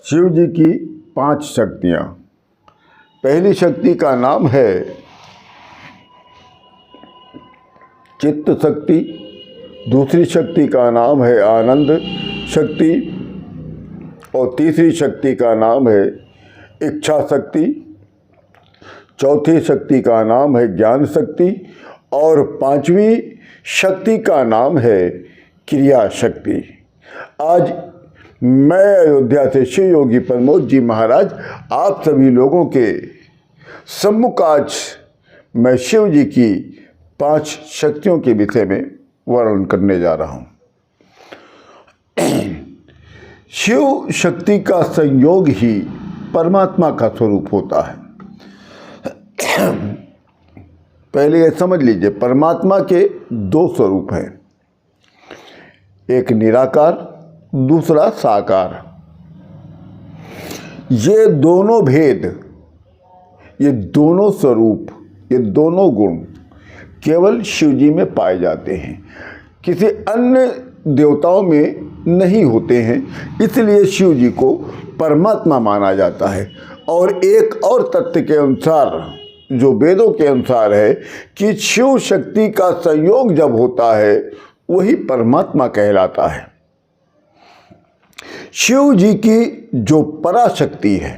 शिव जी की 5 शक्तियाँ। पहली शक्ति का नाम है चित्त शक्ति, दूसरी शक्ति का नाम है आनंद शक्ति और तीसरी शक्ति का नाम है इच्छा शक्ति, चौथी शक्ति का नाम है ज्ञान शक्ति और 5वीं शक्ति का नाम है क्रिया शक्ति। आज मैं अयोध्या से शिव योगी प्रमोद जी महाराज आप सभी लोगों के सम्मुख आज मैं शिव जी की 5 शक्तियों के विषय में वर्णन करने जा रहा हूँ। शिव शक्ति का संयोग ही परमात्मा का स्वरूप होता है। पहले ये समझ लीजिए, परमात्मा के 2 स्वरूप हैं, एक निराकार, दूसरा साकार। ये दोनों भेद, ये दोनों स्वरूप, ये दोनों गुण केवल शिव जी में पाए जाते हैं, किसी अन्य देवताओं में नहीं होते हैं। इसलिए शिव जी को परमात्मा माना जाता है। और एक और तथ्य के अनुसार, जो वेदों के अनुसार है, कि शिव शक्ति का संयोग जब होता है वही परमात्मा कहलाता है। शिव जी की जो पराशक्ति है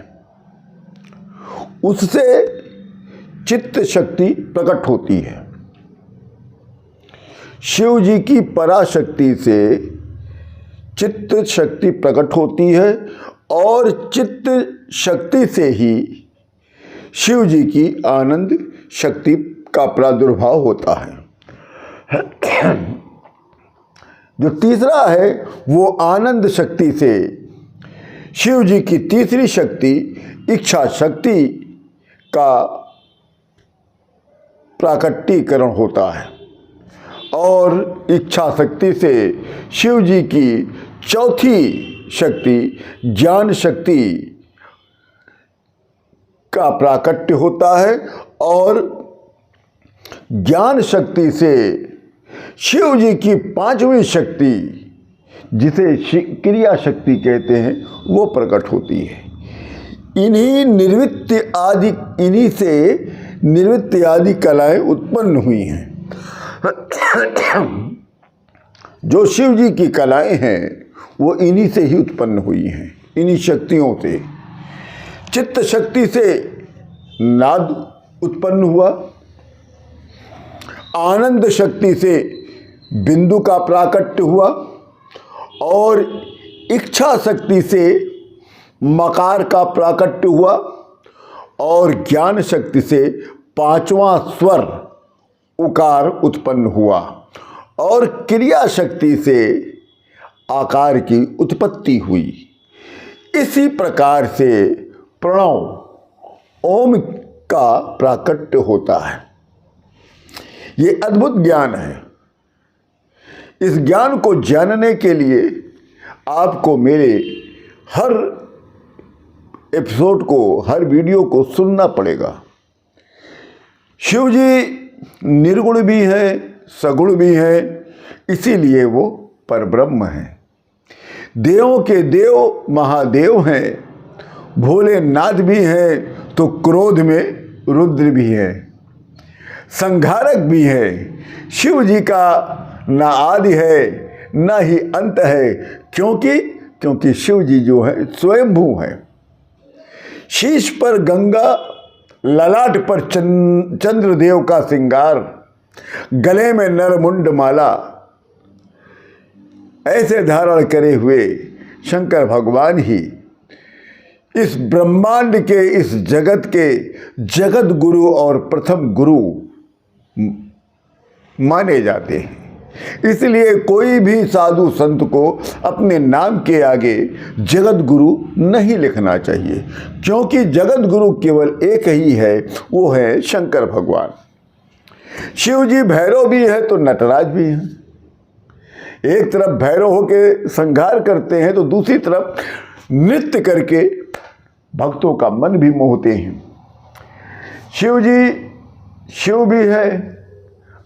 उससे चित्त शक्ति प्रकट होती है। शिव जी की पराशक्ति से चित्त शक्ति प्रकट होती है और चित्त शक्ति से ही शिव जी की आनंद शक्ति का प्रादुर्भाव होता है। जो तीसरा है वो आनंद शक्ति से शिव जी की तीसरी शक्ति इच्छा शक्ति का प्राकटीकरण होता है और इच्छा शक्ति से शिव जी की चौथी शक्ति ज्ञान शक्ति का प्राकट्य होता है और ज्ञान शक्ति से शिव जी की 5वीं शक्ति, जिसे क्रिया शक्ति कहते हैं, वो प्रकट होती है। इन्हीं से निर्वृत्ति आदि कलाएं उत्पन्न हुई हैं। जो शिव जी की कलाएं हैं वो इन्हीं से ही उत्पन्न हुई हैं, इन्हीं शक्तियों से। चित्त शक्ति से नाद उत्पन्न हुआ, आनंद शक्ति से बिंदु का प्राकट्य हुआ और इच्छा शक्ति से मकार का प्राकट्य हुआ और ज्ञान शक्ति से 5वां स्वर उकार उत्पन्न हुआ और क्रिया शक्ति से आकार की उत्पत्ति हुई। इसी प्रकार से प्रणव ओम का प्राकट्य होता है। ये अद्भुत ज्ञान है। इस ज्ञान को जानने के लिए आपको मेरे हर एपिसोड को, हर वीडियो को सुनना पड़ेगा। शिव जी निर्गुण भी हैं, सगुण भी हैं, इसीलिए वो परब्रह्म हैं। देवों के देव महादेव हैं, भोलेनाथ भी हैं तो क्रोध में रुद्र भी हैं, संहारक भी है। शिव जी का ना आदि है ना ही अंत है, क्योंकि शिव जी जो है स्वयंभू है। शीश पर गंगा, ललाट पर चंद्रदेव का श्रृंगार, गले में नरमुंड माला, ऐसे धारण करे हुए शंकर भगवान ही इस ब्रह्मांड के, इस जगत के जगत गुरु और प्रथम गुरु माने जाते हैं। इसलिए कोई भी साधु संत को अपने नाम के आगे जगत गुरु नहीं लिखना चाहिए, क्योंकि जगत गुरु केवल एक ही है, वो है शंकर भगवान। शिव जी भैरव भी है तो नटराज भी है। एक तरफ भैरव होके संहार करते हैं तो दूसरी तरफ नृत्य करके भक्तों का मन भी मोहते हैं। शिव जी शिव भी है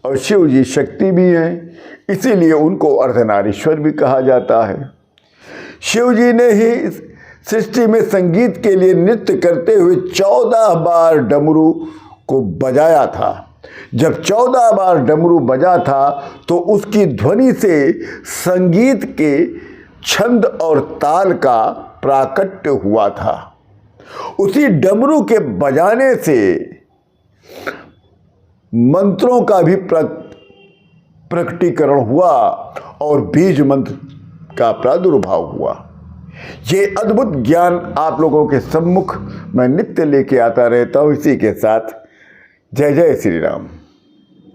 और शिव जी शक्ति भी है, इसीलिए उनको अर्धनारीश्वर भी कहा जाता है। शिव जी ने ही सृष्टि में संगीत के लिए नृत्य करते हुए 14 बार डमरू को बजाया था। जब 14 बार डमरू बजा था तो उसकी ध्वनि से संगीत के छंद और ताल का प्राकट्य हुआ था। उसी डमरू के बजाने से मंत्रों का भी प्रकटीकरण हुआ और बीज मंत्र का प्रादुर्भाव हुआ। ये अद्भुत ज्ञान आप लोगों के सम्मुख मैं नित्य लेके आता रहता हूँ। इसी के साथ जय जय श्री राम।